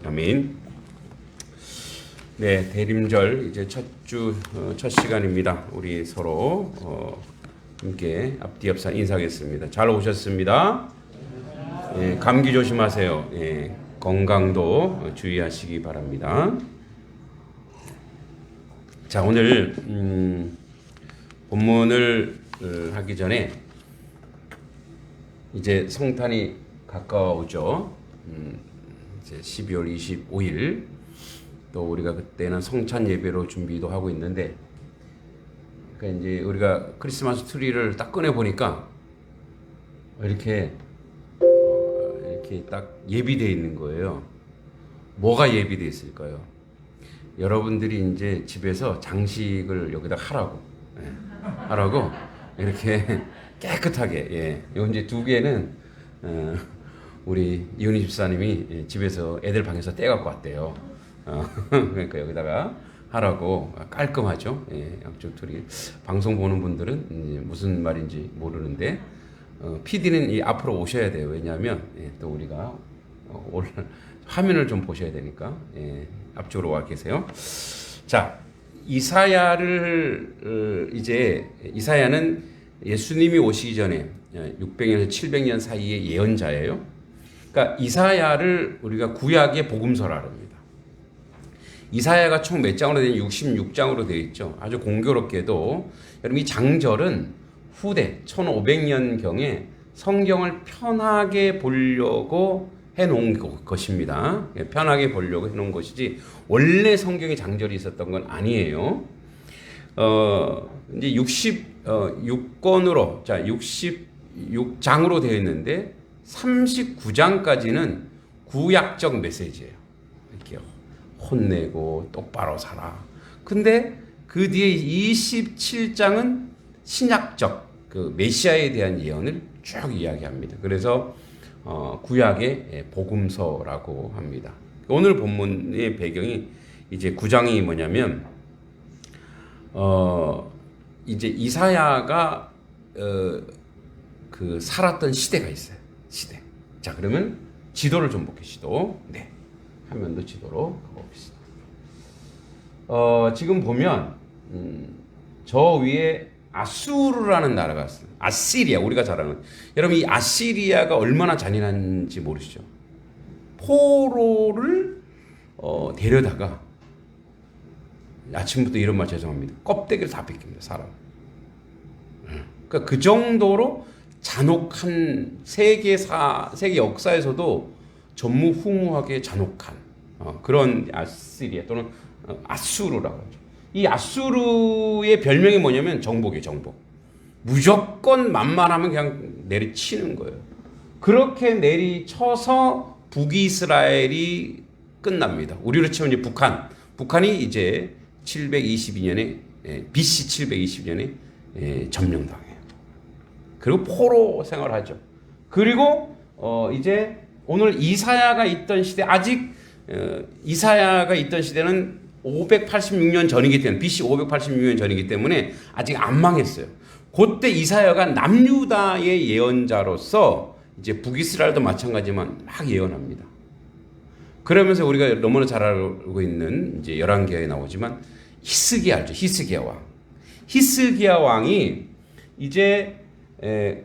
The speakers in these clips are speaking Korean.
아멘. 네, 대림절 이제 첫 시간입니다. 우리 서로 함께 앞뒤 옆사 인사하겠습니다. 잘 오셨습니다. 예, 감기 조심하세요. 예, 건강도 주의하시기 바랍니다. 자, 오늘 본문을 하기 전에 이제 성탄이 가까워오죠. 이제 12월 25일 또 우리가 그때는 성찬 예배로 준비도 하고 있는데, 그러니까 이제 우리가 크리스마스 트리를 딱 꺼내 보니까 이렇게 딱 예비되어 있는 거예요. 뭐가 예비되어 있을까요? 여러분들이 이제 집에서 장식을 여기다 하라고 이렇게 깨끗하게. 예. 요 이제 두 개는 우리 이은희 집사님이 집에서 애들 방에서 떼갖고 왔대요. 그러니까 여기다가 하라고. 깔끔하죠. 예, 양쪽 둘이. 방송 보는 분들은 무슨 말인지 모르는데, PD는 이 앞으로 오셔야 돼요. 왜냐하면 또 우리가 오늘 화면을 좀 보셔야 되니까. 앞쪽으로 와 계세요. 자, 이사야는 예수님이 오시기 전에 600년에서 700년 사이의 예언자예요. 그러니까 이사야를 우리가 구약의 복음서라 합니다. 이사야가 총 몇 장으로 되어 있는 66장으로 되어 있죠. 아주 공교롭게도 여러분, 이 장절은 후대 1500년경에 성경을 편하게 보려고 해놓은 것입니다. 편하게 보려고 해놓은 것이지 원래 성경에 장절이 있었던 건 아니에요. 이제 66권으로, 자, 66장으로 되어 있는데 39장까지는 구약적 메시지예요. 이렇게 혼내고 똑바로 살아. 근데 그 뒤에 27장은 신약적 그 메시아에 대한 예언을 쭉 이야기합니다. 그래서 구약의 복음서라고 합니다. 오늘 본문의 배경이 이제 9장이 뭐냐면, 이제 이사야가 그 살았던 시대가 있어요. 시대. 자, 그러면 지도를 좀 볼게요. 네, 화면도 지도로 가봅시다. 지금 보면 저 위에 아수르라는 나라가 있어요. 아시리아, 우리가 잘 아는. 여러분, 이 아시리아가 얼마나 잔인한지 모르시죠? 포로를 데려다가, 아침부터 이런 말 죄송합니다, 껍데기를 다 벗깁니다, 사람. 그러니까 그 정도로 잔혹한, 세계 역사에서도 전무후무하게 잔혹한 그런 아시리아 또는 아수르라고 하죠. 이 아수르의 별명이 뭐냐면 정복이에요, 정복. 무조건 만만하면 그냥 내리치는 거예요. 그렇게 내리쳐서 북이스라엘이 끝납니다. 우리로 치면 이제 북한이 이제 722년에 BC 720년에 점령당해요. 그리고 포로 생활하죠. 그리고 이제 오늘 이사야가 있던 시대, 아직 이사야가 있던 시대는 586년 전이기 때문에, BC 586년 전이기 때문에 아직 안 망했어요. 그때 이사야가 남유다의 예언자로서 이제 북이스라엘도 마찬가지지만 막 예언합니다. 그러면서 우리가 너무나 잘 알고 있는 이제 열왕기하에 나오지만 히스기야 알죠? 히스기야 왕이 이제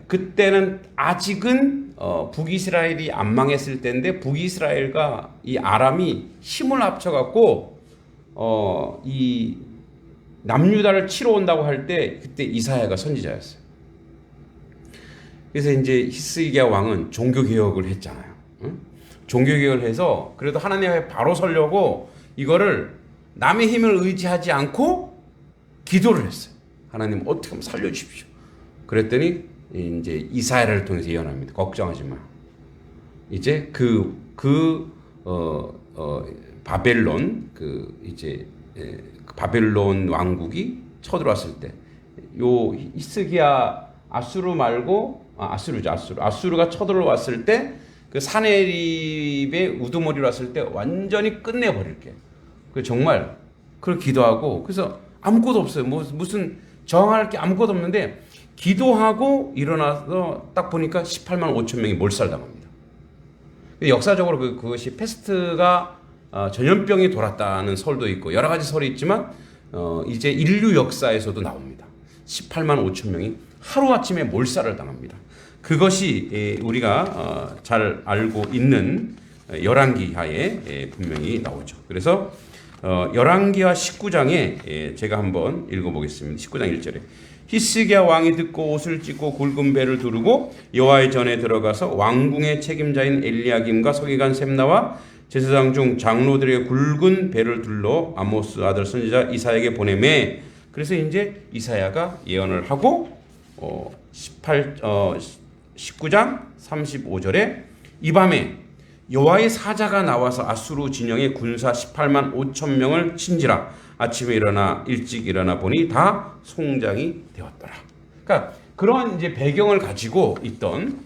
그때는 아직은 북이스라엘이 안 망했을 때인데, 북이스라엘과 이 아람이 힘을 합쳐갖고 이 남유다를 치러 온다고 할 때, 그때 이사야가 선지자였어요. 그래서 이제 히스기야 왕은 종교개혁을 했잖아요. 응? 종교개혁을 해서 그래도 하나님 앞에 바로 서려고 이거를 남의 힘을 의지하지 않고 기도를 했어요. 하나님, 어떻게 하면 살려주십시오. 그랬더니 이제 이사야를 통해서 예언합니다. 걱정하지 마. 이제 바벨론 바벨론 왕국이 쳐들어왔을 때, 요 히스기야 아수르 말고 아수르가 쳐들어왔을 때, 그 사내립의 우두머리로 왔을 때 완전히 끝내버릴게. 그 정말 그렇게 기도하고, 그래서 아무것도 없어요. 무슨 정할 게 아무것도 없는데 기도하고 일어나서 딱 보니까 18만 5천 명이 몰살당합니다. 역사적으로 그것이 패스트가 전염병이 돌았다는 설도 있고 여러 가지 설이 있지만 이제 인류 역사에서도 나옵니다. 18만 5천 명이 하루아침에 몰살을 당합니다. 그것이 우리가 잘 알고 있는 열왕기하에 분명히 나오죠. 그래서 열왕기하 19장에 제가 한번 읽어보겠습니다. 19장 1절에 히스기야 왕이 듣고 옷을 찢고 굵은 배를 두르고 여호와의 전에 들어가서 왕궁의 책임자인 엘리야김과 서기관 셈나와 제사장 중 장로들의 굵은 배를 둘러 아모스 아들 선지자 이사야에게 보내매. 그래서 이제 이사야가 예언을 하고 19장 35절에 이 밤에 여호와의 사자가 나와서 아수르 진영의 군사 18만 5천 명을 친지라. 아침에 일찍 일어나 보니 다 송장이 되었더라. 그러니까 그런 이제 배경을 가지고 있던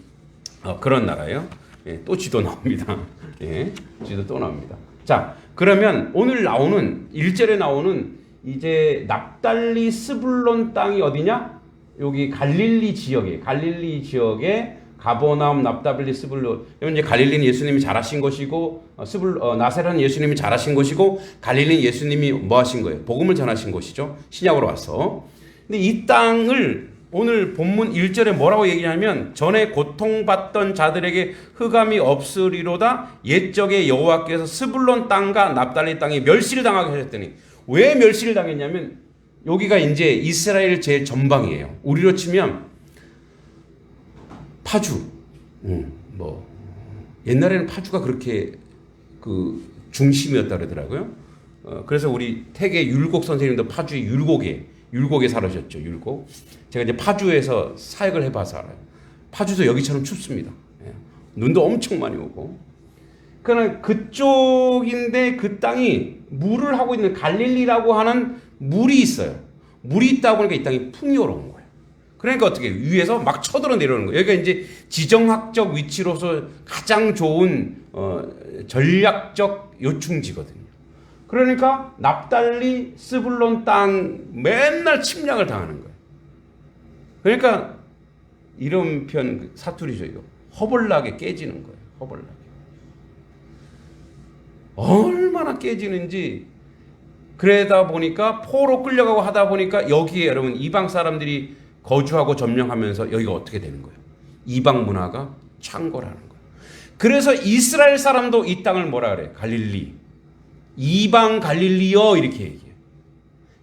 그런 나라예요. 예, 또 지도 나옵니다. 예, 지도 또 나옵니다. 자, 그러면 오늘 나오는 1절에 나오는 이제 납달리 스불론 땅이 어디냐? 여기 갈릴리 지역에 가버나움, 납달리, 스불론. 이제 갈릴리는 예수님이 잘하신 것이고 나사렛은 예수님이 잘하신 것이고 갈릴리는 예수님이 뭐 하신 거예요? 복음을 전하신 것이죠. 신약으로 와서. 근데 이 땅을 오늘 본문 1절에 뭐라고 얘기하냐면 전에 고통받던 자들에게 흑암이 없으리로다. 옛적에 여호와께서 스불론 땅과 납달리 땅에 멸시를 당하게 하셨더니 왜 멸시를 당했냐면 여기가 이제 이스라엘 제 전방이에요. 우리로 치면 파주. 뭐 옛날에는 파주가 그렇게 그 중심이었다 그러더라고요. 그래서 우리 태계 율곡 선생님도 파주의 율곡에 살으셨죠. 율곡. 제가 이제 파주에서 사역을 해봐서 알아요. 파주도 여기처럼 춥습니다. 예. 눈도 엄청 많이 오고. 그러나 그쪽인데 그 땅이 물을 하고 있는 갈릴리라고 하는 물이 있어요. 물이 있다 보니까 이 땅이 풍요로운 거예요. 그러니까 어떻게 위에서 막 쳐들어 내려오는 거예요. 여기가 이제 지정학적 위치로서 가장 좋은 전략적 요충지거든요. 그러니까 납달리 스불론 땅 맨날 침략을 당하는 거예요. 그러니까 이런 편 사투리죠. 이거 허벌나게 깨지는 거예요. 허벌나게. 얼마나 깨지는지. 그러다 보니까 포로 끌려가고 하다 보니까 여기에 여러분 이방 사람들이 거주하고 점령하면서 여기가 어떻게 되는 거예요? 이방 문화가 창궐하는 거예요. 그래서 이스라엘 사람도 이 땅을 뭐라 그래? 갈릴리. 이방 갈릴리여 이렇게 얘기해요.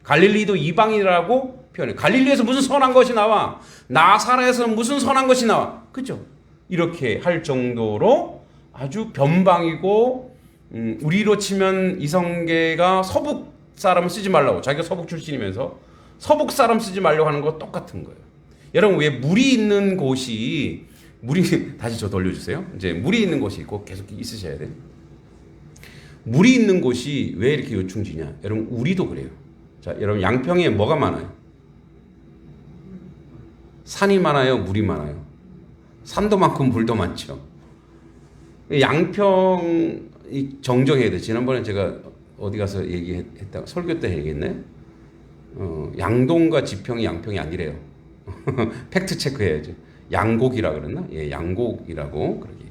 갈릴리도 이방이라고 표현해요. 갈릴리에서 무슨 선한 것이 나와? 나사렛에서 무슨 선한 것이 나와? 그죠? 이렇게 할 정도로 아주 변방이고 우리로 치면 이성계가 서북 사람을 쓰지 말라고 자기가 서북 출신이면서 서북 사람 쓰지 말려고 하는 거 똑같은 거예요. 여러분 왜 물이 있는 곳이 다시 저 돌려주세요. 이제 물이 있는 곳이 꼭 계속 있으셔야 돼요. 물이 있는 곳이 왜 이렇게 요충지냐? 여러분 우리도 그래요. 자, 여러분 양평에 뭐가 많아요? 산이 많아요, 물이 많아요. 산도 많고 물도 많죠. 양평 정정해야 돼. 지난번에 제가 어디 가서 얘기했다 설교 때 얘기했네. 양동과 지평이 양평이 아니래요. 팩트 체크해야죠. 양곡이라 그랬나? 예, 양곡이라고 그러게.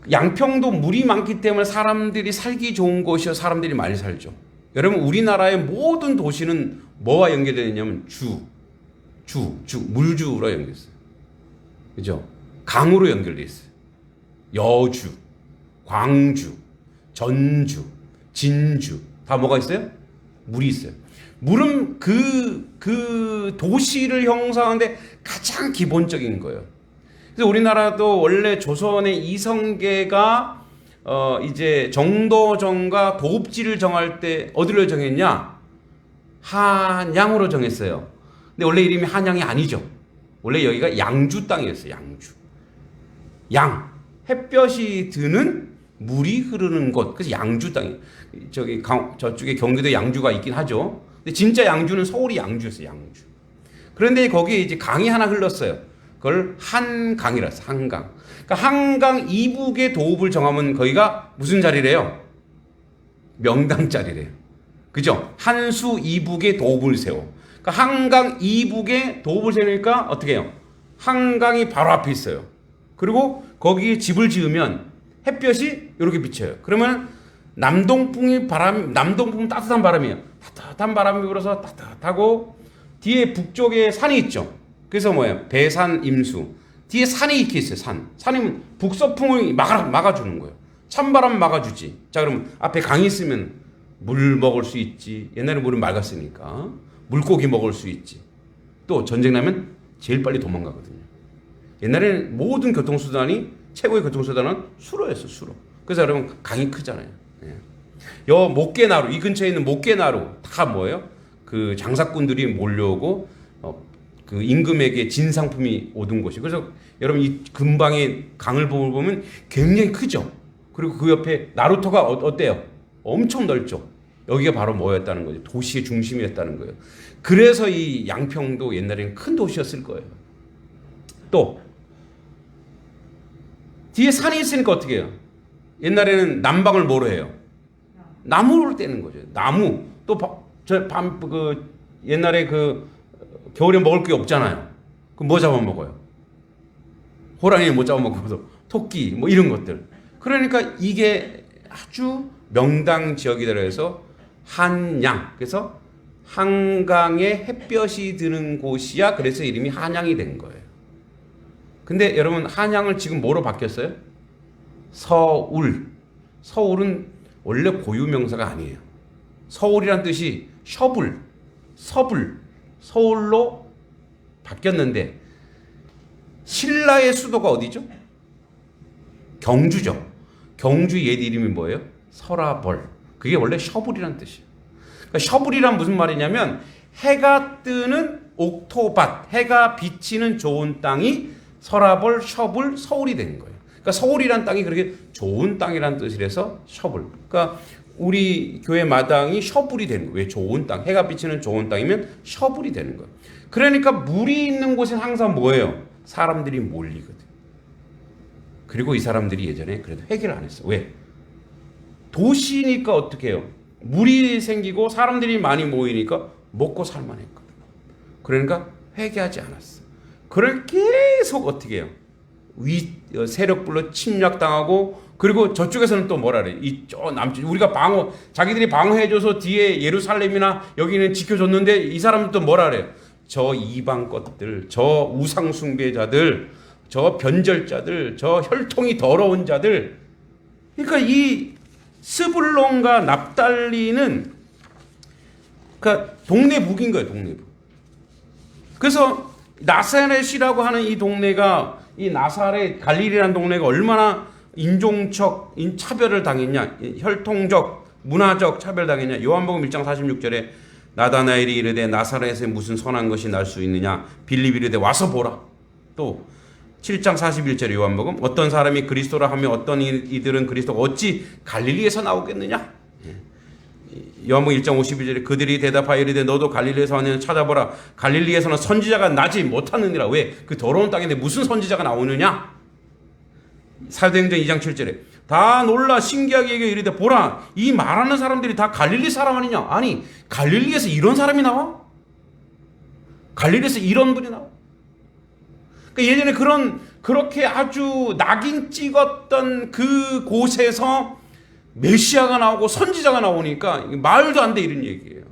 양평도 물이 많기 때문에 사람들이 살기 좋은 곳이요 사람들이 많이 살죠. 여러분 우리나라의 모든 도시는 뭐와 연결되어 있냐면 물주로 연결했어요. 그죠? 강으로 연결되어 있어요. 여주, 광주, 전주, 진주 다 뭐가 있어요? 물이 있어요. 물은 그 도시를 형성하는데 가장 기본적인 거예요. 그래서 우리나라도 원래 조선의 이성계가 이제 정도정과 도읍지를 정할 때 어디로 정했냐? 한양으로 정했어요. 근데 원래 이름이 한양이 아니죠. 원래 여기가 양주 땅이었어요. 햇볕이 드는 물이 흐르는 곳. 그래서 양주 땅이 저쪽에 경기도 양주가 있긴 하죠. 근데 진짜 양주는 서울이 양주였어요. 양주. 그런데 거기에 이제 강이 하나 흘렀어요. 그걸 한강이라 했어요. 한강. 그러니까 한강 이북의 도읍을 정하면 거기가 무슨 자리래요? 명당 자리래요. 그죠? 한수 이북의 도읍을 세워. 그러니까 한강 이북의 도읍을 세우니까 어떻게 해요? 한강이 바로 앞에 있어요. 그리고 거기에 집을 지으면 햇볕이 이렇게 비쳐요. 그러면 남동풍은 따뜻한 바람이에요. 따뜻한 바람이 불어서 따뜻하고 뒤에 북쪽에 산이 있죠. 그래서 뭐예요? 배산 임수. 뒤에 산이 이렇게 있어요. 산이면 북서풍을 막아주는 거예요. 찬바람 막아주지. 자, 그러면 앞에 강이 있으면 물 먹을 수 있지. 옛날에 물은 맑았으니까 물고기 먹을 수 있지. 또 전쟁 나면 제일 빨리 도망가거든요. 옛날에는 모든 교통수단이 최고의 교통수단은 수로였어. 수로. 그래서 여러분 강이 크잖아요. 예. 여 목계나루, 이 근처에 있는 목계나루 다 뭐예요? 그 장사꾼들이 몰려오고 그 임금에게 진상품이 오던 곳이. 그래서 여러분 이 근방의 강을 보면 굉장히 크죠. 그리고 그 옆에 나루터가 어때요? 엄청 넓죠. 여기가 바로 뭐였다는 거죠? 도시의 중심이었다는 거예요. 그래서 이 양평도 옛날에는 큰 도시였을 거예요. 또 뒤에 산이 있으니까 어떻게 해요? 옛날에는 난방을 뭐로 해요? 나무를 떼는 거죠. 나무. 또 옛날에 그 겨울에 먹을 게 없잖아요. 그럼 뭐 잡아먹어요? 호랑이 못 잡아먹어도 토끼 뭐 이런 것들. 그러니까 이게 아주 명당 지역이라 해서 한양. 그래서 한강에 햇볕이 드는 곳이야. 그래서 이름이 한양이 된 거예요. 근데 여러분 한양을 지금 뭐로 바뀌었어요? 서울. 서울은 원래 고유명사가 아니에요. 서울이란 뜻이 서불, 서울로 바뀌었는데 신라의 수도가 어디죠? 경주죠. 경주 옛 이름이 뭐예요? 설아벌. 그게 원래 서불이란 뜻이에요. 그러니까 서불이란 무슨 말이냐면 해가 뜨는 옥토밭, 해가 비치는 좋은 땅이 설아벌, 서불, 서울이 된 거예요. 그러니까 서울이란 땅이 그렇게 좋은 땅이란 뜻이라서 서불. 그러니까 우리 교회 마당이 서불이 되는 거예요. 왜? 좋은 땅, 해가 비치는 좋은 땅이면 서불이 되는 거예요. 그러니까 물이 있는 곳은 항상 뭐예요? 사람들이 몰리거든. 그리고 이 사람들이 예전에 그래도 회개를 안 했어. 왜? 도시니까 어떻게 해요? 물이 생기고 사람들이 많이 모이니까 먹고 살만 했거든. 그러니까 회개하지 않았어. 그걸 계속 어떻게 해요? 세력불로 침략당하고, 그리고 저쪽에서는 또 뭐라 그래? 이쪽 남쪽 우리가 자기들이 방어해줘서 뒤에 예루살렘이나 여기는 지켜줬는데 이 사람들 또 뭐라 그래요? 저 이방 것들, 저 우상 숭배자들, 저 변절자들, 저 혈통이 더러운 자들. 그러니까 이 스불론과 납달리는 그러니까 동네북인 거예요, 동네북. 그래서 나사렛이라고 하는 이 동네가, 이 나사렛 갈릴리라는 동네가 얼마나 인종적 차별을 당했냐, 혈통적, 문화적 차별을 당했냐. 요한복음 1장 46절에 나다나엘이 이르되 나사렛에 무슨 선한 것이 날 수 있느냐, 빌립이 이르되 와서 보라. 또 7장 41절에 요한복음 어떤 사람이 그리스도라 하며 어떤 이들은 그리스도가 어찌 갈릴리에서 나오겠느냐. 요한복음 1장 52절에 그들이 대답하여 이르되 너도 갈릴리에서 왔느냐 찾아보라. 갈릴리에서는 선지자가 나지 못하느니라. 왜? 그 더러운 땅인데 무슨 선지자가 나오느냐. 사도행전 2장 7절에 다 놀라 신기하게 얘기해 이르되 보라, 이 말하는 사람들이 다 갈릴리 사람 아니냐. 아니, 갈릴리에서 이런 사람이 나와? 갈릴리에서 이런 분이 나와? 그러니까 예전에 그렇게 아주 낙인 찍었던 그 곳에서 메시아가 나오고 선지자가 나오니까 말도 안 돼, 이런 얘기예요.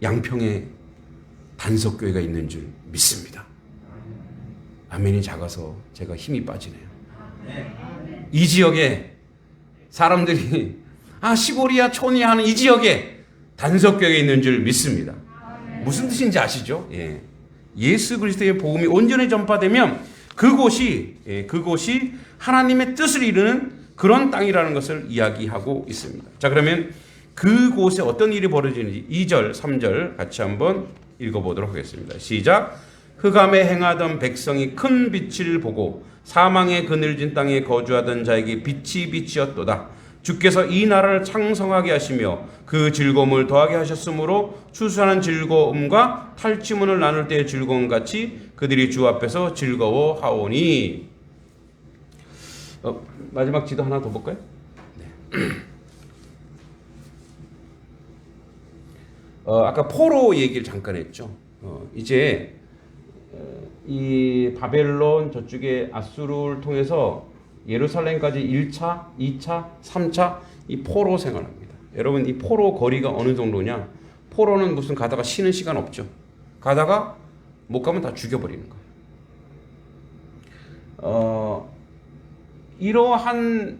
양평에 단석교회가 있는 줄 믿습니다. 아멘이 작아서 제가 힘이 빠지네요. 이 지역에 사람들이 시골이야 촌이야 하는 이 지역에 단석교회가 있는 줄 믿습니다. 무슨 뜻인지 아시죠? 예수 그리스도의 복음이 온전히 전파되면 그곳이 하나님의 뜻을 이루는 그런 땅이라는 것을 이야기하고 있습니다. 자, 그러면 그곳에 어떤 일이 벌어지는지 2절, 3절 같이 한번 읽어보도록 하겠습니다. 시작. 흑암에 행하던 백성이 큰 빛을 보고 사망의 그늘진 땅에 거주하던 자에게 빛이 빛이었도다. 주께서 이 나라를 창성하게 하시며 그 즐거움을 더하게 하셨으므로 추수하는 즐거움과 탈취문을 나눌 때의 즐거움 같이 그들이 주 앞에서 즐거워하오니. 마지막 지도 하나 더 볼까요? 네. 아까 포로 얘기를 잠깐 했죠. 이제 이 바벨론 저쪽에 아수르를 통해서 예루살렘까지 1차, 2차, 3차 이 포로 생활합니다. 여러분 이 포로 거리가 어느 정도냐? 포로는 무슨 가다가 쉬는 시간 없죠. 가다가 못 가면 다 죽여버리는 거예요. 이러한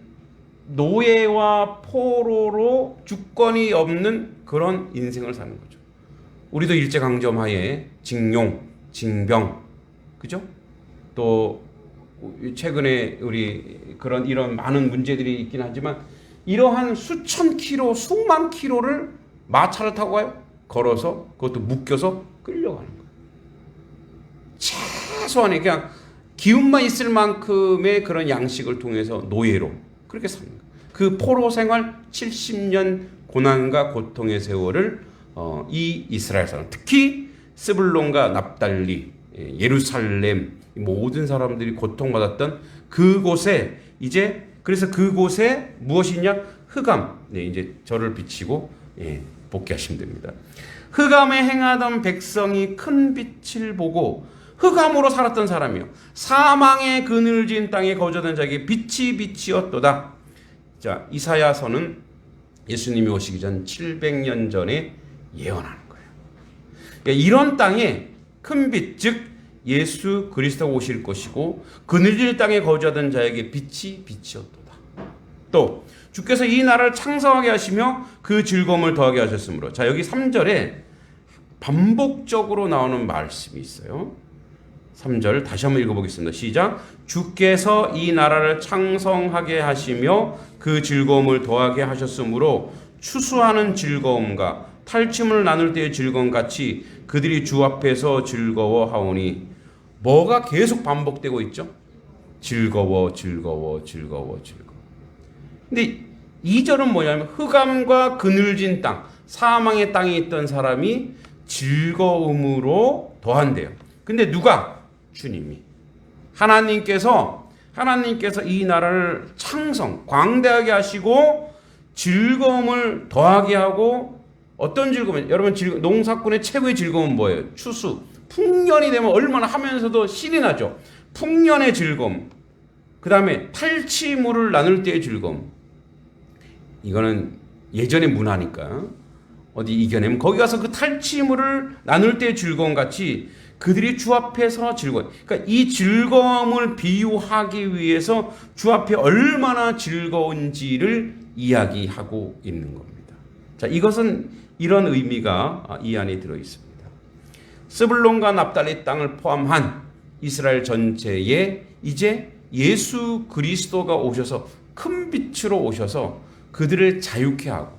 노예와 포로로 주권이 없는 그런 인생을 사는 거죠. 우리도 일제강점 하에 징용, 징병, 그죠? 또 최근에 우리 이런 많은 문제들이 있긴 하지만 이러한 수천 킬로, 수만 킬로를 마차를 타고 가요. 걸어서 그것도 묶여서 끌려가는 거예요. 최소한의 그냥 기운만 있을 만큼의 그런 양식을 통해서 노예로 그렇게 사는 거예요. 그 포로 생활 70년 고난과 고통의 세월을 이 이스라엘 사람, 특히 스불론과 납달리, 예루살렘 모든 사람들이 고통받았던 그곳에 이제 그래서 그곳에 무엇이냐? 흑암. 네, 이제 저를 비치고 복귀하시면 됩니다. 흑암에 행하던 백성이 큰 빛을 보고 흑암으로 살았던 사람이요. 사망의 그늘진 땅에 거주하던 자에게 빛이 빛이었도다. 자, 이사야서는 예수님이 오시기 전 700년 전에 예언하는 거예요. 그러니까 이런 땅에 큰 빛, 즉 예수 그리스도가 오실 것이고 그늘진 땅에 거주하던 자에게 빛이 빛이었도다. 또 주께서 이 나라를 창성하게 하시며 그 즐거움을 더하게 하셨으므로. 자, 여기 3절에 반복적으로 나오는 말씀이 있어요. 3절 다시 한번 읽어보겠습니다. 시작. 주께서 이 나라를 창성하게 하시며 그 즐거움을 더하게 하셨으므로 추수하는 즐거움과 탈취물 나눌 때의 즐거움 같이 그들이 주 앞에서 즐거워하오니. 뭐가 계속 반복되고 있죠? 즐거워, 즐거워, 즐거워, 즐거워. 근데 2절은 뭐냐면 흑암과 그늘진 땅, 사망의 땅에 있던 사람이 즐거움으로 더한대요. 근데 누가? 주님이. 하나님께서 이 나라를 창성, 광대하게 하시고 즐거움을 더하게 하고. 어떤 즐거움? 여러분 농사꾼의 최고의 즐거움은 뭐예요? 추수. 풍년이 되면 얼마나 하면서도 신이 나죠. 풍년의 즐거움. 그 다음에 탈취물을 나눌 때의 즐거움. 이거는 예전의 문화니까 어디 이겨내면 거기 가서 그 탈취물을 나눌 때의 즐거움 같이 그들이 주 앞에서 즐거워. 그러니까 이 즐거움을 비유하기 위해서 주 앞에 얼마나 즐거운지를 이야기하고 있는 겁니다. 자, 이것은 이런 의미가 이 안에 들어 있습니다. 스불론과 납달리 땅을 포함한 이스라엘 전체에 이제 예수 그리스도가 오셔서 큰 빛으로 오셔서 그들을 자유케 하고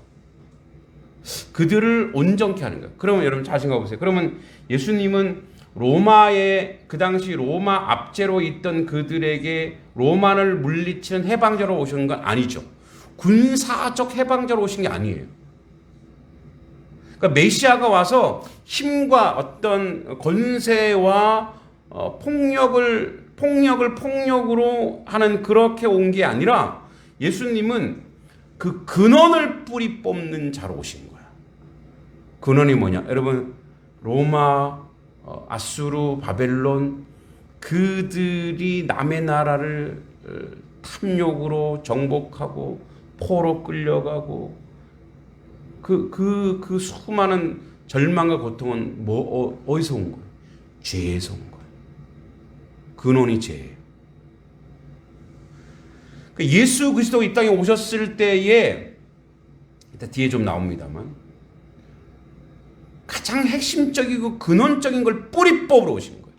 그들을 온전케 하는 거예요. 그러면 여러분 잘 생각해 보세요. 그러면 예수님은 로마의 그 당시 로마 압제로 있던 그들에게 로마를 물리치는 해방자로 오신 건 아니죠. 군사적 해방자로 오신 게 아니에요. 그러니까 메시아가 와서 힘과 어떤 권세와 폭력으로 하는 그렇게 온 게 아니라 예수님은 그 근원을 뿌리 뽑는 자로 오신 거야. 근원이 뭐냐? 여러분 로마, 아수르, 바벨론 그들이 남의 나라를 탐욕으로 정복하고 포로 끌려가고 그 수많은 절망과 고통은 어디서 온 거예요? 죄에서 온 거예요. 근원이 죄예요. 예수 그리스도 이 땅에 오셨을 때에 일단 뒤에 좀 나옵니다만 가장 핵심적이고 근원적인 걸 뿌리 뽑으러 오신 거예요.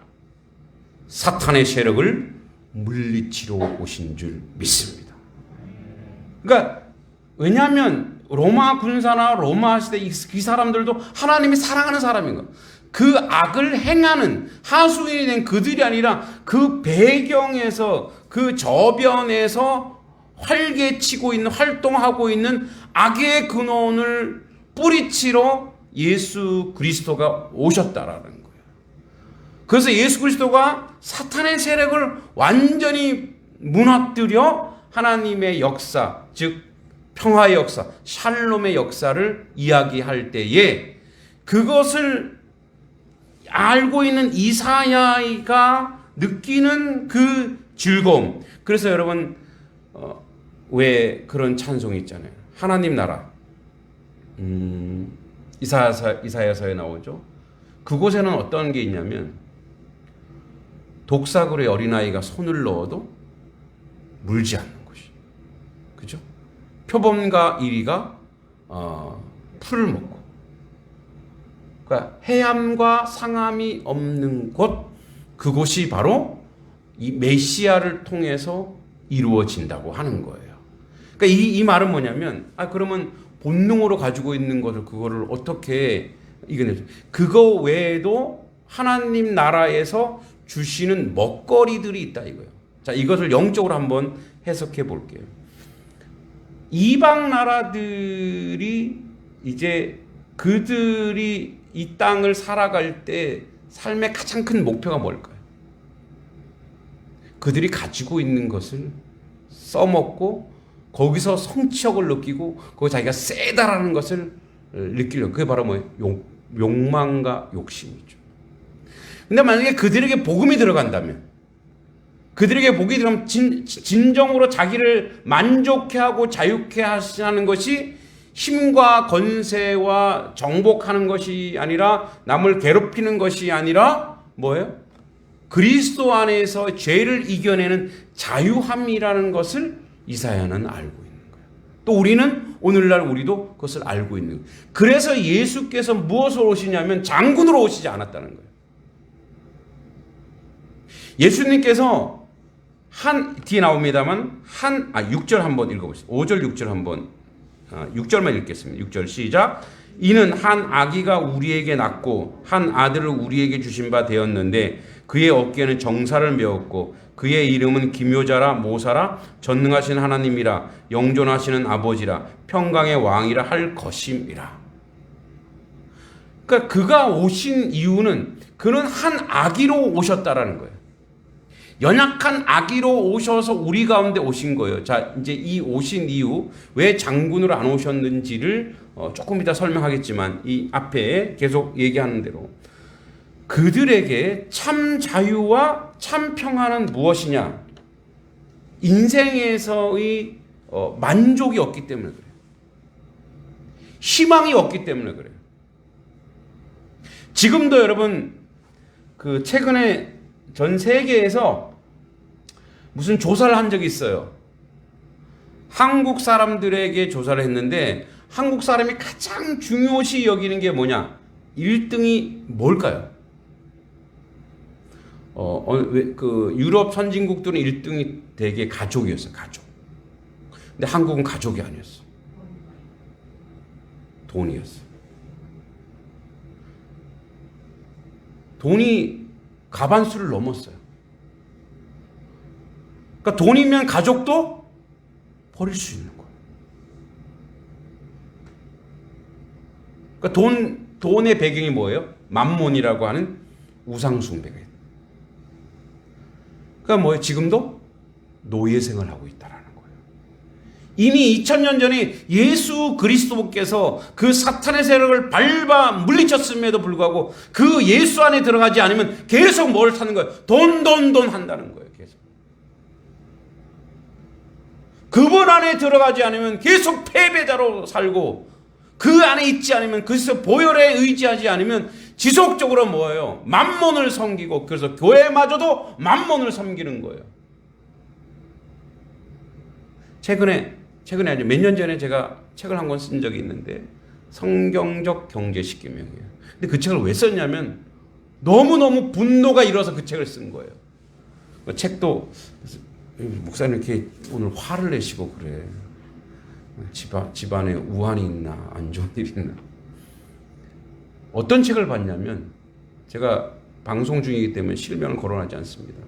사탄의 세력을 물리치러 오신 줄 믿습니다. 그러니까 왜냐하면 로마 군사나 로마 시대 이 사람들도 하나님이 사랑하는 사람인 거예요. 그 악을 행하는 하수인이 된 그들이 아니라 그 배경에서 그 저변에서 활개치고 있는 활동하고 있는 악의 근원을 뿌리치러 예수 그리스도가 오셨다라는 거예요. 그래서 예수 그리스도가 사탄의 세력을 완전히 무너뜨려 하나님의 역사, 즉 평화의 역사, 샬롬의 역사를 이야기할 때에 그것을 알고 있는 이사야가 느끼는 그 즐거움. 그래서 여러분 왜 그런 찬송이 있잖아요. 하나님 나라. 이사야서에 나오죠. 그곳에는 어떤 게 있냐면 독사굴에 어린아이가 손을 넣어도 물지 않는 곳이. 그죠? 표범과 이리가 풀을 먹고. 그러니까 해함과 상함이 없는 곳, 그곳이 바로 이 메시아를 통해서 이루어진다고 하는 거예요. 그러니까 이 말은 뭐냐면, 그러면 본능으로 가지고 있는 것을 그거를 어떻게 이겨내죠? 그거 외에도 하나님 나라에서 주시는 먹거리들이 있다 이거예요. 자, 이것을 영적으로 한번 해석해 볼게요. 이방 나라들이 이제 그들이 이 땅을 살아갈 때 삶의 가장 큰 목표가 뭘까요? 그들이 가지고 있는 것을 써먹고 거기서 성취욕을 느끼고 거기 자기가 세다라는 것을 느끼려고. 그게 바로 뭐예요? 욕망과 욕심이죠. 근데 만약에 그들에게 복음이 들어간다면, 그들에게 복이 들어가면 진정으로 자기를 만족해 하고 자유케 하시는 것이 힘과 권세와 정복하는 것이 아니라, 남을 괴롭히는 것이 아니라 뭐예요? 그리스도 안에서 죄를 이겨내는 자유함이라는 것을 이사야는 알고 있는 거예요. 또 우리는 오늘날 우리도 그것을 알고 있는 거예요. 그래서 예수께서 무엇으로 오시냐면 장군으로 오시지 않았다는 거예요. 예수님께서 뒤에 나옵니다만 6절 한번 읽어보세요. 5절 6절 한번 6절만 읽겠습니다. 6절 시작. 이는 한 아기가 우리에게 낳고 한 아들을 우리에게 주신 바 되었는데 그의 어깨에는 정사를 메었고 그의 이름은 기묘자라 모사라 전능하신 하나님이라 영존하시는 아버지라 평강의 왕이라 할 것임이라. 그러니까 그가 오신 이유는 그는 한 아기로 오셨다라는 거예요. 연약한 아기로 오셔서 우리 가운데 오신 거예요. 자, 이제 이 오신 이유, 왜 장군으로 안 오셨는지를 조금 이따 설명하겠지만 이 앞에 계속 얘기하는 대로 그들에게 참 자유와 참 평안은 무엇이냐? 인생에서의 만족이 없기 때문에 그래요. 희망이 없기 때문에 그래요. 지금도 여러분 그 최근에 전 세계에서 무슨 조사를 한 적이 있어요. 한국 사람들에게 조사를 했는데 한국 사람이 가장 중요시 여기는 게 뭐냐? 1등이 뭘까요? 그 유럽 선진국들은 1등이 되게 가족이었어요. 가족. 근데 한국은 가족이 아니었어. 돈이었어. 돈이 과반수를 넘었어요. 그러니까 돈이면 가족도 버릴 수 있는 거예요. 그러니까 돈의 배경이 뭐예요? 만몬이라고 하는 우상숭배가 있어요. 그러니까 뭐예요? 지금도 노예생을 하고 있다라는 거예요. 이미 2000년 전에 예수 그리스도께서 그 사탄의 세력을 밟아 물리쳤음에도 불구하고 그 예수 안에 들어가지 않으면 계속 뭘 사는 거예요? 돈 한다는 거예요. 계속. 그분 안에 들어가지 않으면 계속 패배자로 살고 그 안에 있지 않으면 그래서 보혈에 의지하지 않으면 지속적으로 뭐예요? 만몬을 섬기고 그래서 교회마저도 만몬을 섬기는 거예요. 최근에 아니죠. 몇 년 전에 제가 책을 한 권 쓴 적이 있는데 성경적 경제 십계명이에요. 근데 그 책을 왜 썼냐면 너무너무 분노가 일어서 그 책을 쓴 거예요. 그 책도 목사님 이렇게 오늘 화를 내시고 그래. 집안에 우환이 있나 안 좋은 일이 있나. 어떤 책을 봤냐면 제가 방송 중이기 때문에 실명을 거론하지 않습니다.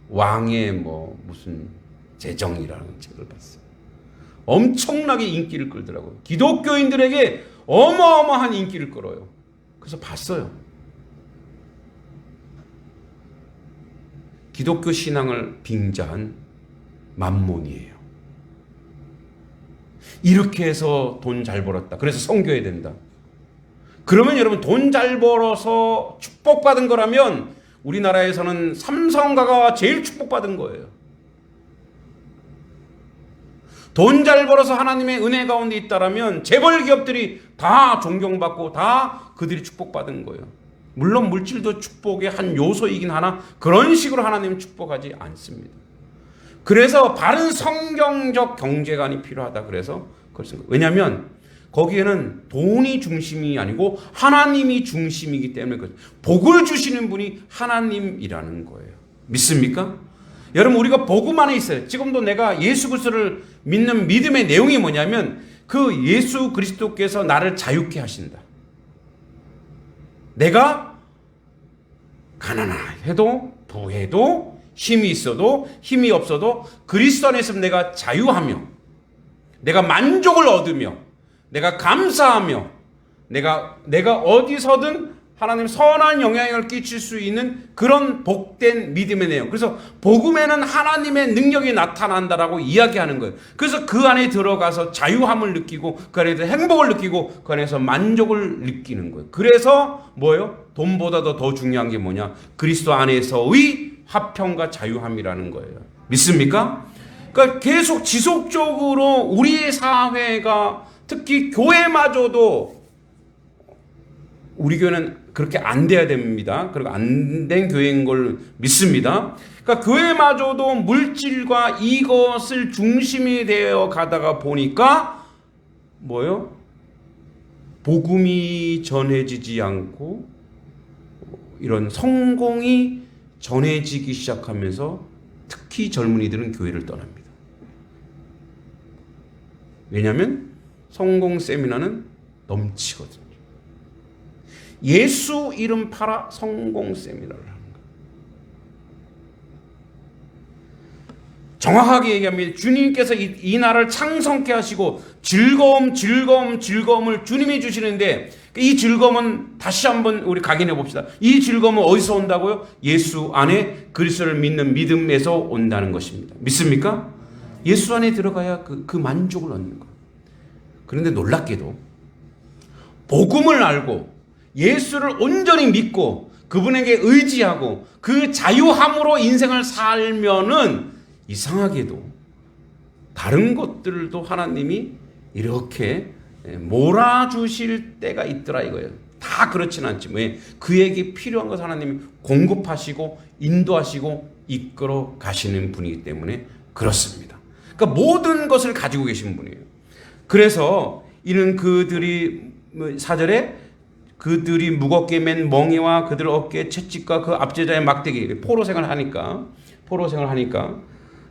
왕의 무슨 재정이라는 책을 봤어요. 엄청나게 인기를 끌더라고요. 기독교인들에게 어마어마한 인기를 끌어요. 그래서 봤어요. 기독교 신앙을 빙자한 만몬이에요. 이렇게 해서 돈 잘 벌었다. 그래서 선교해야 된다. 그러면 여러분 돈 잘 벌어서 축복받은 거라면 우리나라에서는 삼성가가 제일 축복받은 거예요. 돈 잘 벌어서 하나님의 은혜 가운데 있다라면 재벌 기업들이 다 존경받고 다 그들이 축복받은 거예요. 물론 물질도 축복의 한 요소이긴 하나 그런 식으로 하나님은 축복하지 않습니다. 그래서 바른 성경적 경제관이 필요하다. 그래서 그걸 쓴 거예요. 왜냐하면 거기에는 돈이 중심이 아니고 하나님이 중심이기 때문에 복을 주시는 분이 하나님이라는 거예요. 믿습니까? 여러분 우리가 복음 안에 있어요. 지금도 내가 예수 그리스도를 믿는 믿음의 내용이 뭐냐면 그 예수 그리스도께서 나를 자유케 하신다. 내가 가난해도 부해도 힘이 있어도 힘이 없어도 그리스도 안에 있으면 내가 자유하며 내가 만족을 얻으며 내가 감사하며 내가 어디서든 하나님 선한 영향을 끼칠 수 있는 그런 복된 믿음의 내용. 그래서 복음에는 하나님의 능력이 나타난다라고 이야기하는 거예요. 그래서 그 안에 들어가서 자유함을 느끼고 그 안에서 행복을 느끼고 그 안에서 만족을 느끼는 거예요. 그래서 뭐예요? 돈보다도 더 중요한 게 뭐냐? 그리스도 안에서의 화평과 자유함이라는 거예요. 믿습니까? 그러니까 계속 지속적으로 우리의 사회가 특히 교회마저도 우리 교회는 그렇게 안 돼야 됩니다. 그리고 안 된 교회인 걸 믿습니다. 그러니까 교회마저도 물질과 이것을 중심이 되어 가다가 보니까 뭐요? 복음이 전해지지 않고 이런 성공이 전해지기 시작하면서 특히 젊은이들은 교회를 떠납니다. 왜냐하면 성공 세미나는 넘치거든요. 예수 이름 팔아 성공 세미나를 하는 거예요. 정확하게 얘기하면 주님께서 이 나라를 창성케 하시고 즐거움을 주님이 주시는데 이 즐거움은 다시 한번 우리 각인해 봅시다. 이 즐거움은 어디서 온다고요? 예수 안에 그리스도를 믿는 믿음에서 온다는 것입니다. 믿습니까? 예수 안에 들어가야 그 만족을 얻는 거예요. 그런데 놀랍게도 복음을 알고 예수를 온전히 믿고 그분에게 의지하고 그 자유함으로 인생을 살면은 이상하게도 다른 것들도 하나님이 이렇게 몰아주실 때가 있더라 이거예요. 다 그렇진 않지만 왜? 그에게 필요한 것을 하나님이 공급하시고 인도하시고 이끌어 가시는 분이기 때문에 그렇습니다. 그러니까 모든 것을 가지고 계신 분이에요. 그래서 이는 그들이 4절에 그들이 무겁게 맨 멍에와 그들 어깨에 채찍과 그 압제자의 막대기 포로생활 하니까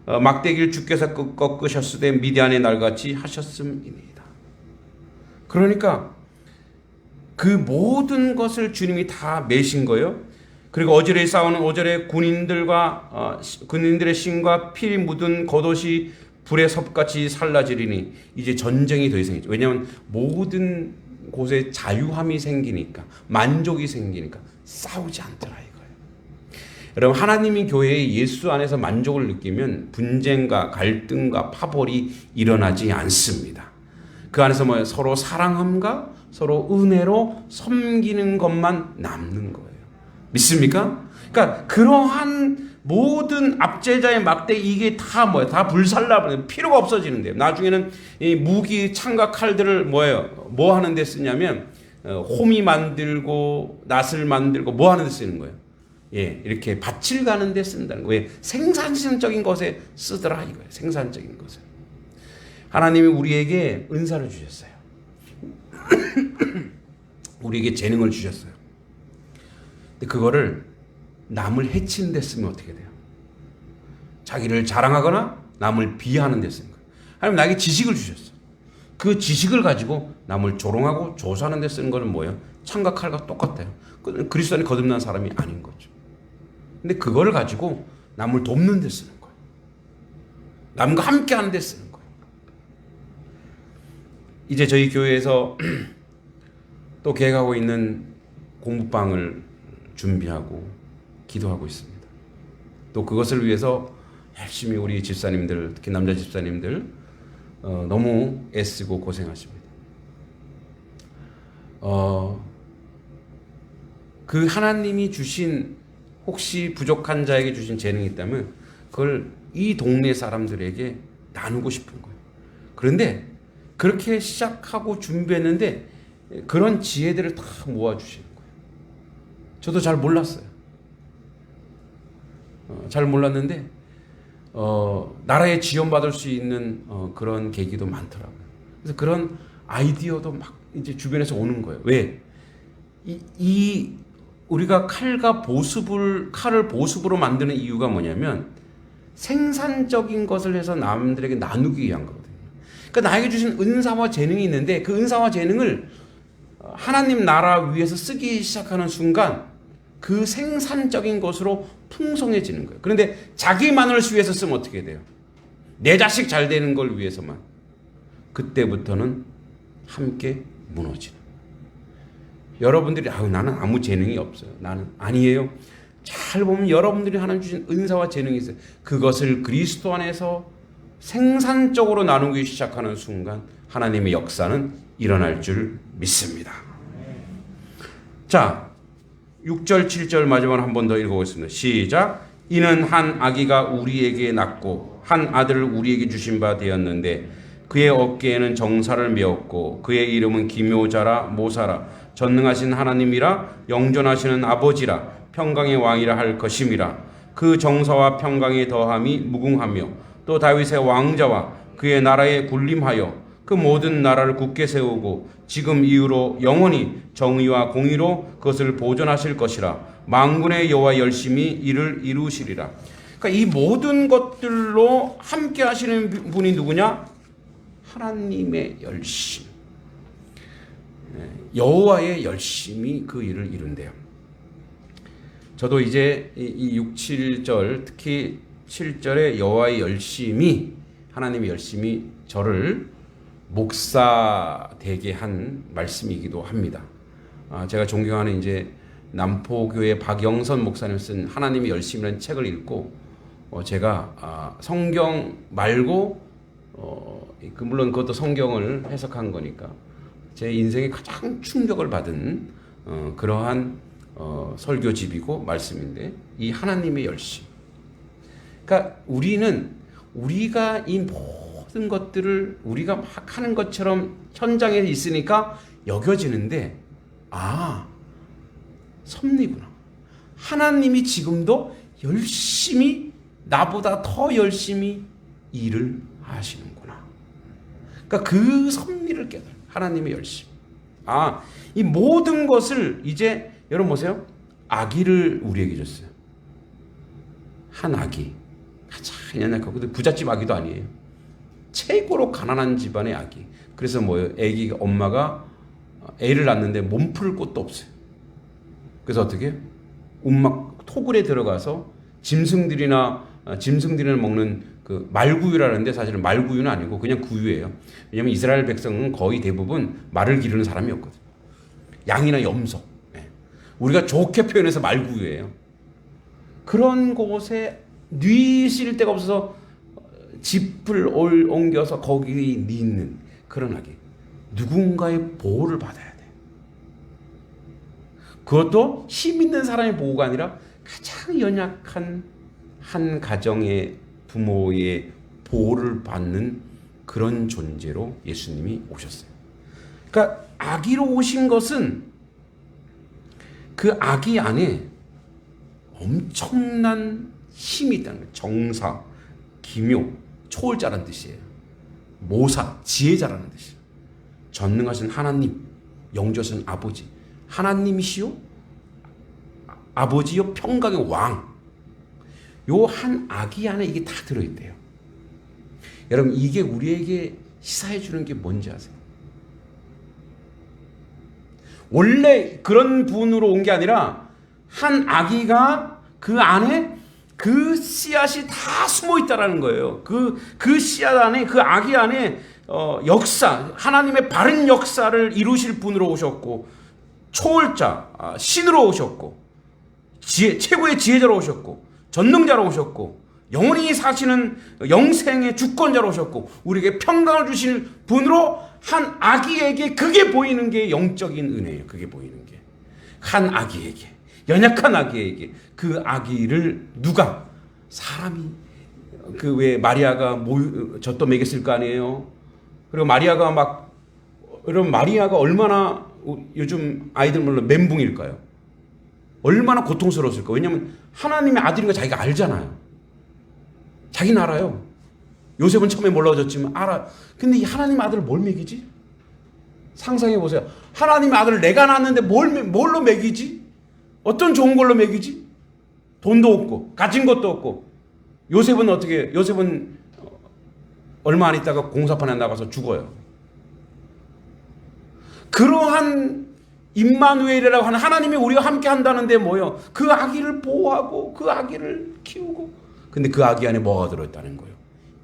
막대기를 주께서 꺾으셨으되 미디안의 날같이 하셨음이니이다. 그러니까 그 모든 것을 주님이 다 매신 거예요. 그리고 어절에 싸우는 5절에 군인들의 신과 피 묻은 겉옷이 불의 섭같이 살라지리니 이제 전쟁이 더 이상이죠. 왜냐하면 모든 곳에 자유함이 생기니까 만족이 생기니까 싸우지 않더라 이거예요. 여러분 하나님이 교회에 예수 안에서 만족을 느끼면 분쟁과 갈등과 파벌이 일어나지 않습니다. 그 안에서 뭐 서로 사랑함과 서로 은혜로 섬기는 것만 남는 거예요. 믿습니까? 그러니까 그러한 모든 압제자의 막대 이게 다 뭐예요? 다 불살라버려 필요가 없어지는데요. 나중에는 이 무기, 창과 칼들을 뭐 하는 데 쓰냐면 호미 만들고 낫을 만들고 뭐 하는 데 쓰는 거예요? 예, 이렇게 밭을 가는 데 쓴다는 거예요. 생산적인 것에 쓰더라 이거예요. 생산적인 것에. 하나님이 우리에게 은사를 주셨어요. 우리에게 재능을 주셨어요. 근데 그거를 남을 해치는 데 쓰면 어떻게 돼요? 자기를 자랑하거나 남을 비하하는 데 쓰는 거예요. 하나님 나에게 지식을 주셨어. 그 지식을 가지고 남을 조롱하고 조사하는 데 쓰는 거는 뭐예요? 창과 칼과 똑같아요. 그리스도 안에 거듭난 사람이 아닌 거죠. 근데 그거를 가지고 남을 돕는 데 쓰는 거예요. 남과 함께 하는 데 쓰는 거예요. 이제 저희 교회에서 또 계획하고 있는 공부방을 준비하고 기도하고 있습니다. 또 그것을 위해서 열심히 우리 집사님들, 특히 남자 집사님들 너무 애쓰고 고생하십니다. 그 하나님이 주신 혹시 부족한 자에게 주신 재능이 있다면 그걸 이 동네 사람들에게 나누고 싶은 거예요. 그런데 그렇게 시작하고 준비했는데 그런 지혜들을 다 모아주시는 거예요. 저도 잘 몰랐어요. 잘 몰랐는데 나라에 지원받을 수 있는 그런 계기도 많더라고요. 그래서 그런 아이디어도 막 이제 주변에서 오는 거예요. 왜? 우리가 칼을 보습으로 만드는 이유가 뭐냐면 생산적인 것을 해서 남들에게 나누기 위한 거거든요. 그러니까 나에게 주신 은사와 재능이 있는데 그 은사와 재능을 하나님 나라 위해서 쓰기 시작하는 순간 그 생산적인 것으로 풍성해지는 거예요. 그런데 자기만을 위해서 쓰면 어떻게 돼요? 내 자식 잘 되는 걸 위해서만. 그때부터는 함께 무너지는. 여러분들이 나는 아무 재능이 없어요. 나는 아니에요. 잘 보면 여러분들이 하나님 주신 은사와 재능이 있어요. 그것을 그리스도 안에서 생산적으로 나누기 시작하는 순간 하나님의 역사는 일어날 줄 믿습니다. 자, 6절 7절 마지막으로 한 번 더 읽어보겠습니다. 시작. 이는 한 아기가 우리에게 낳고 한 아들을 우리에게 주신 바 되었는데 그의 어깨에는 정사를 메었고 그의 이름은 기묘자라 모사라 전능하신 하나님이라 영존하시는 아버지라 평강의 왕이라 할 것임이라. 그 정사와 평강의 더함이 무궁하며 또 다윗의 왕자와 그의 나라에 군림하여 그 모든 나라를 굳게 세우고 지금 이후로 영원히 정의와 공의로 그것을 보존하실 것이라. 만군의 여호와 열심히 이를 이루시리라. 그러니까 이 모든 것들로 함께 하시는 분이 누구냐? 하나님의 열심, 여호와의 열심이 그 일을 이룬대요. 저도 이제 이 6, 7절 특히 7절의 여호와의 열심이 하나님의 열심이 저를 목사 되게 한 말씀이기도 합니다. 제가 존경하는 이제 남포교회 박영선 목사님 쓴 하나님의 열심이라는 책을 읽고 제가 성경 말고 물론 그것도 성경을 해석한 거니까 제 인생에 가장 충격을 받은 그러한 설교집이고 말씀인데 이 하나님의 열심. 그러니까 우리가 이 모든 것들을 우리가 막 하는 것처럼 현장에 있으니까 여겨지는데 섭리구나. 하나님이 지금도 열심히 나보다 더 열심히 일을 하시는구나. 그러니까 그 섭리를 깨달아요. 하나님의 열심. 이 모든 것을 이제 여러분 보세요. 아기를 우리에게 줬어요. 한 아기. 가장 연약하고 부잣집 아기도 아니에요. 최고로 가난한 집안의 아기. 그래서 뭐예요? 아기가 엄마가 애를 낳는데 몸 풀 곳도 없어요. 그래서 어떻게 해요? 움막 토굴에 들어가서 짐승들이 먹는 그 말구유라는데 사실은 말구유는 아니고 그냥 구유예요. 왜냐하면 이스라엘 백성은 거의 대부분 말을 기르는 사람이었거든요. 양이나 염소. 우리가 좋게 표현해서 말구유예요. 그런 곳에 뉘실 데가 없어서 집을 옮겨서 거기 있는 그런 아기. 누군가의 보호를 받아야 돼. 그것도 힘 있는 사람의 보호가 아니라 가장 연약한 한 가정의 부모의 보호를 받는 그런 존재로 예수님이 오셨어요. 그러니까 아기로 오신 것은 그 아기 안에 엄청난 힘이 있다는 거예요. 정사, 기묘, 초월자라는 뜻이에요. 모사, 지혜자라는 뜻이에요. 전능하신 하나님, 영조하신 아버지, 하나님이시요 아버지요 평강의 왕. 요 한 아기 안에 이게 다 들어있대요. 여러분 이게 우리에게 시사해 주는 게 뭔지 아세요? 원래 그런 분으로 온 게 아니라 한 아기가 그 안에 그 씨앗이 다 숨어 있다라는 거예요. 그 씨앗 안에 그 아기 안에 역사 하나님의 바른 역사를 이루실 분으로 오셨고 초월자 신으로 오셨고 최고의 지혜자로 오셨고 전능자로 오셨고 영원히 사시는 영생의 주권자로 오셨고 우리에게 평강을 주실 분으로 한 아기에게 그게 보이는 게 영적인 은혜예요. 그게 보이는 게 한 아기에게 연약한 아기에게 그 아기를 누가 사람이 그 왜 마리아가 젖도 먹였을 거 아니에요. 그리고 마리아가 막 여러분 마리아가 얼마나 요즘 아이들 물론 멘붕일까요? 얼마나 고통스러웠을까? 왜냐하면 하나님의 아들인 거 자기가 알잖아요. 자기는 알아요. 요셉은 처음에 몰라줬지만 알아. 근데 이 하나님의 아들을 뭘 먹이지? 상상해 보세요. 하나님의 아들을 내가 낳았는데 뭘로 먹이지? 어떤 좋은 걸로 먹이지? 돈도 없고 가진 것도 없고. 요셉은 어떻게 해요? 요셉은 얼마 안 있다가 공사판에 나가서 죽어요. 그러한 임마누엘이라고 하는 하나님이 우리와 함께 한다는데 뭐요? 그 아기를 보호하고 그 아기를 키우고. 근데 그 아기 안에 뭐가 들어있다는 거예요?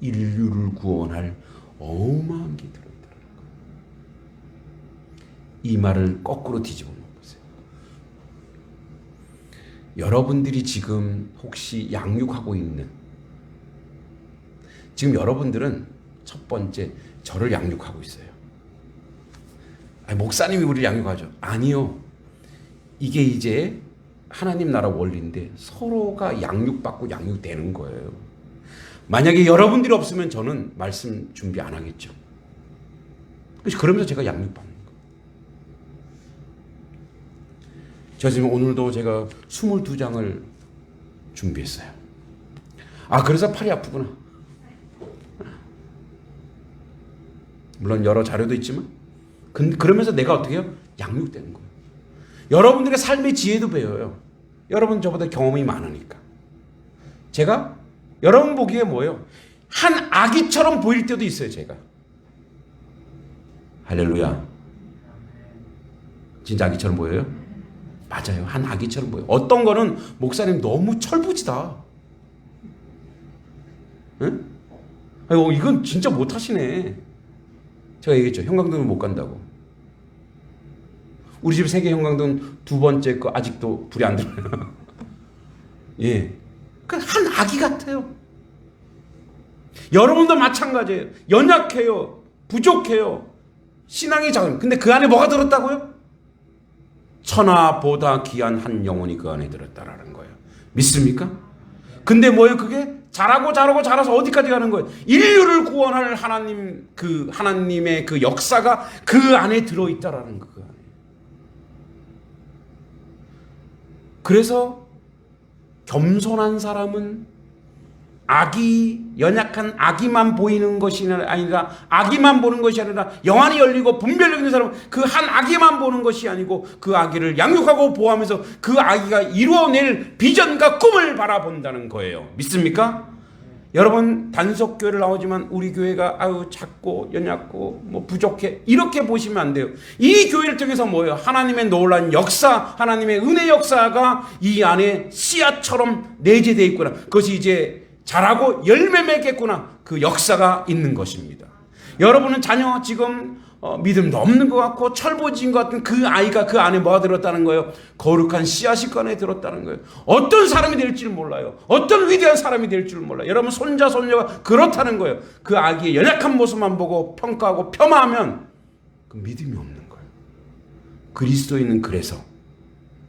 인류를 구원할 어마어마한 게 들어있다는 거예요. 이 말을 거꾸로 뒤집어 놓으세요. 여러분들이 지금 혹시 양육하고 있는, 지금 여러분들은 첫 번째 저를 양육하고 있어요. 아니, 목사님이 우리를 양육하죠. 아니요. 이게 이제 하나님 나라 원리인데 서로가 양육받고 양육되는 거예요. 만약에 여러분들이 없으면 저는 말씀 준비 안 하겠죠. 그러면서 제가 양육받는 거예요. 저 지금 오늘도 제가 22장을 준비했어요. 아, 그래서 팔이 아프구나. 물론 여러 자료도 있지만 그러면서 내가 어떻게 해요? 양육되는 거예요. 여러분들의 삶의 지혜도 배워요. 여러분 저보다 경험이 많으니까. 제가 여러분 보기에 뭐예요? 한 아기처럼 보일 때도 있어요. 제가. 할렐루야. 진짜 아기처럼 보여요? 맞아요. 한 아기처럼 보여요. 어떤 거는 목사님 너무 철부지다. 응? 아이고, 이건 진짜 못하시네. 제가 얘기했죠. 형광등은 못 간다고. 우리 집 세계 형광등 두 번째 거 아직도 불이 안 들어요. 예. 한 아기 같아요. 여러분도 마찬가지예요. 연약해요. 부족해요. 신앙이 작은. 근데 그 안에 뭐가 들었다고요? 천하보다 귀한 한 영혼이 그 안에 들었다라는 거예요. 믿습니까? 근데 뭐예요? 그게 자라서 어디까지 가는 거예요? 인류를 구원할 하나님의 그 역사가 그 안에 들어있다라는 거. 그래서 겸손한 사람은 연약한 아기만 보이는 것이 아니라, 아기만 보는 것이 아니라 영안이 열리고 분별력 있는 사람은 그 한 아기만 보는 것이 아니고 그 아기를 양육하고 보호하면서 그 아기가 이루어낼 비전과 꿈을 바라본다는 거예요. 믿습니까? 여러분 단속교회를 나오지만 우리 교회가 작고 연약고 뭐 부족해 이렇게 보시면 안 돼요. 이 교회를 통해서 뭐예요? 하나님의 놀라운 역사, 하나님의 은혜 역사가 이 안에 씨앗처럼 내재되어 있구나. 그것이 이제 자라고 열매 맺겠구나. 그 역사가 있는 것입니다. 여러분은 자녀 지금 믿음도 없는 것 같고 철부지인 것 같은 그 아이가 그 안에 뭐가 들었다는 거예요? 거룩한 씨앗이 그 안에 들었다는 거예요. 어떤 사람이 될지를 몰라요. 어떤 위대한 사람이 될지를 몰라요. 여러분 손자 손녀가 그렇다는 거예요. 그 아기의 연약한 모습만 보고 평가하고 폄하하면 그 믿음이 없는 거예요. 그리스도인은 그래서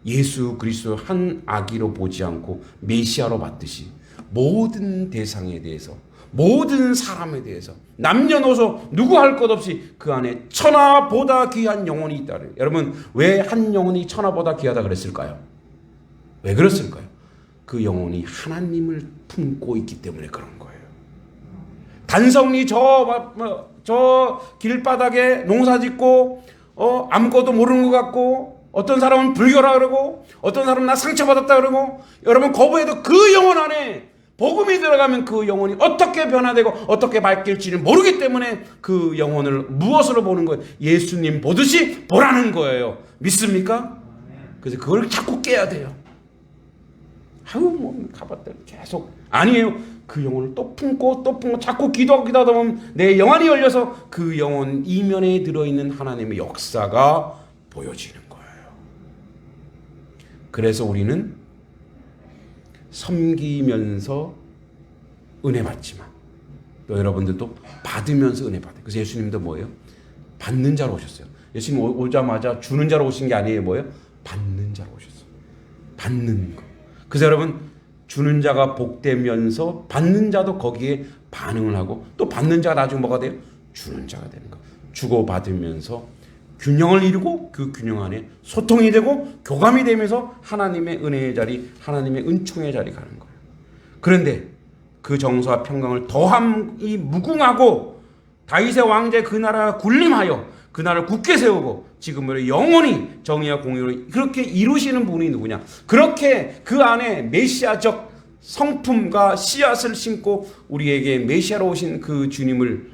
예수 그리스도 한 아기로 보지 않고 메시아로 봤듯이 모든 대상에 대해서, 모든 사람에 대해서 남녀노소 누구 할 것 없이 그 안에 천하보다 귀한 영혼이 있다. 여러분 왜 한 영혼이 천하보다 귀하다 그랬을까요? 왜 그랬을까요? 그 영혼이 하나님을 품고 있기 때문에 그런 거예요. 단성리 저 길바닥에 농사짓고 아무것도 모르는 것 같고, 어떤 사람은 불교라 그러고 어떤 사람은 나 상처받았다 그러고, 여러분 거부해도 그 영혼 안에 복음이 들어가면 그 영혼이 어떻게 변화되고 어떻게 바뀔지를 모르기 때문에 그 영혼을 무엇으로 보는 거예요? 예수님 보듯이 보라는 거예요. 믿습니까? 그래서 그걸 자꾸 깨야 돼요. 가봤다 계속 아니에요. 그 영혼을 또 품고 자꾸 기도하다 보면 내 영안이 열려서 그 영혼 이면에 들어있는 하나님의 역사가 보여지는 거예요. 그래서 우리는 섬기면서 은혜 받지만 또 여러분들도 받으면서 은혜 받아요. 그래서 예수님도 뭐예요? 받는 자로 오셨어요. 예수님 오자마자 주는 자로 오신 게 아니에요. 뭐예요? 받는 자로 오셨어요. 받는 거. 그래서 여러분, 주는 자가 복되면서 받는 자도 거기에 반응을 하고, 또 받는 자가 나중에 뭐가 돼요? 주는 자가 되는 거. 주고 받으면서 균형을 이루고 그 균형 안에 소통이 되고 교감이 되면서 하나님의 은혜의 자리, 하나님의 은총의 자리 가는 거예요. 그런데 그 정서와 평강을 더함이 무궁하고 다윗의 왕제 그 나라가 군림하여 그 나라를 굳게 세우고 지금으로 영원히 정의와 공의로 그렇게 이루시는 분이 누구냐? 그렇게 그 안에 메시아적 성품과 씨앗을 심고 우리에게 메시아로 오신 그 주님을,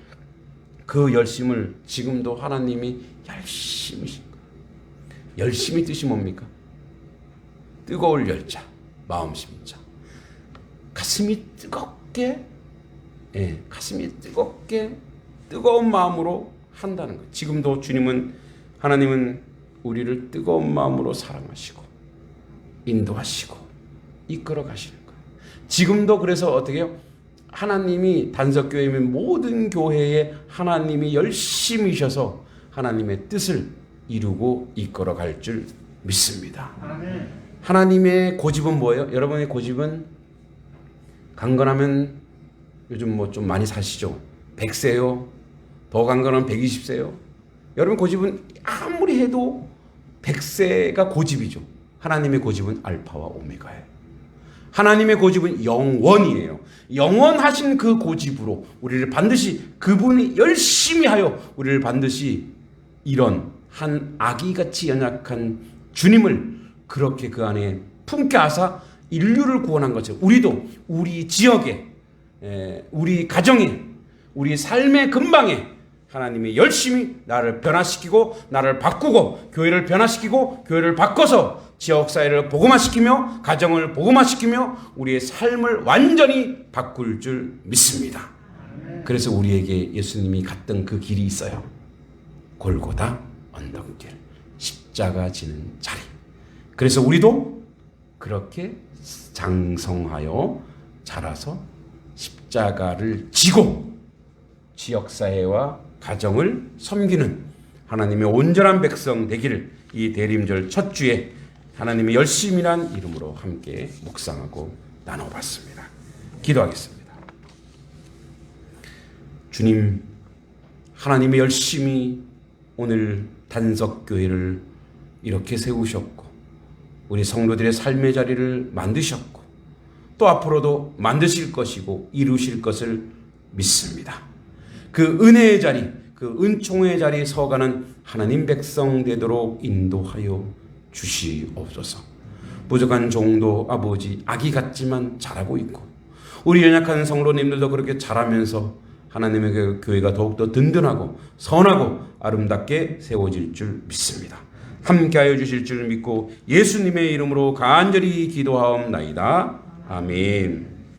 그 열심을 지금도 하나님이 열심히 신 거예요. 열심히 뜻이 뭡니까? 뜨거울 열자, 마음 심자, 가슴이 뜨겁게, 가슴이 뜨겁게 뜨거운 마음으로 한다는 거예요. 지금도 주님은, 하나님은 우리를 뜨거운 마음으로 사랑하시고 인도하시고 이끌어 가시는 거예요. 지금도 그래서 어떻게 해요? 하나님이 단석교회의 모든 교회에 하나님이 열심히셔서 하나님의 뜻을 이루고 이끌어 갈 줄 믿습니다. 아멘. 하나님의 고집은 뭐예요? 여러분의 고집은 강건하면 요즘 뭐 좀 많이 사시죠? 100세요? 더 강건하면 120세요? 여러분 고집은 아무리 해도 100세가 고집이죠. 하나님의 고집은 알파와 오메가예요. 하나님의 고집은 영원이에요. 영원하신 그 고집으로 우리를 반드시, 그분이 열심히 하여 우리를 반드시 이런 한 아기같이 연약한 주님을 그렇게 그 안에 품게 하사 인류를 구원한 것처럼 우리도 우리 지역에, 우리 가정에, 우리 삶의 근방에 하나님이 열심히 나를 변화시키고 나를 바꾸고 교회를 변화시키고 교회를 바꿔서 지역사회를 복음화시키며 가정을 복음화시키며 우리의 삶을 완전히 바꿀 줄 믿습니다. 그래서 우리에게 예수님이 갔던 그 길이 있어요. 골고다 언덕길, 십자가 지는 자리. 그래서 우리도 그렇게 장성하여 자라서 십자가를 지고 지역사회와 가정을 섬기는 하나님의 온전한 백성 되기를 이 대림절 첫 주에 하나님의 열심이란 이름으로 함께 묵상하고 나눠봤습니다. 기도하겠습니다. 주님, 하나님의 열심히 오늘 단석교회를 이렇게 세우셨고 우리 성도들의 삶의 자리를 만드셨고 또 앞으로도 만드실 것이고 이루실 것을 믿습니다. 그 은혜의 자리, 그 은총의 자리에 서가는 하나님 백성 되도록 인도하여 주시옵소서. 부족한 종도 아버지 아기 같지만 잘하고 있고 우리 연약한 성도님들도 그렇게 잘하면서 하나님의 그 교회가 더욱더 든든하고 선하고 아름답게 세워질 줄 믿습니다. 함께하여 주실 줄 믿고 예수님의 이름으로 간절히 기도하옵나이다. 아멘.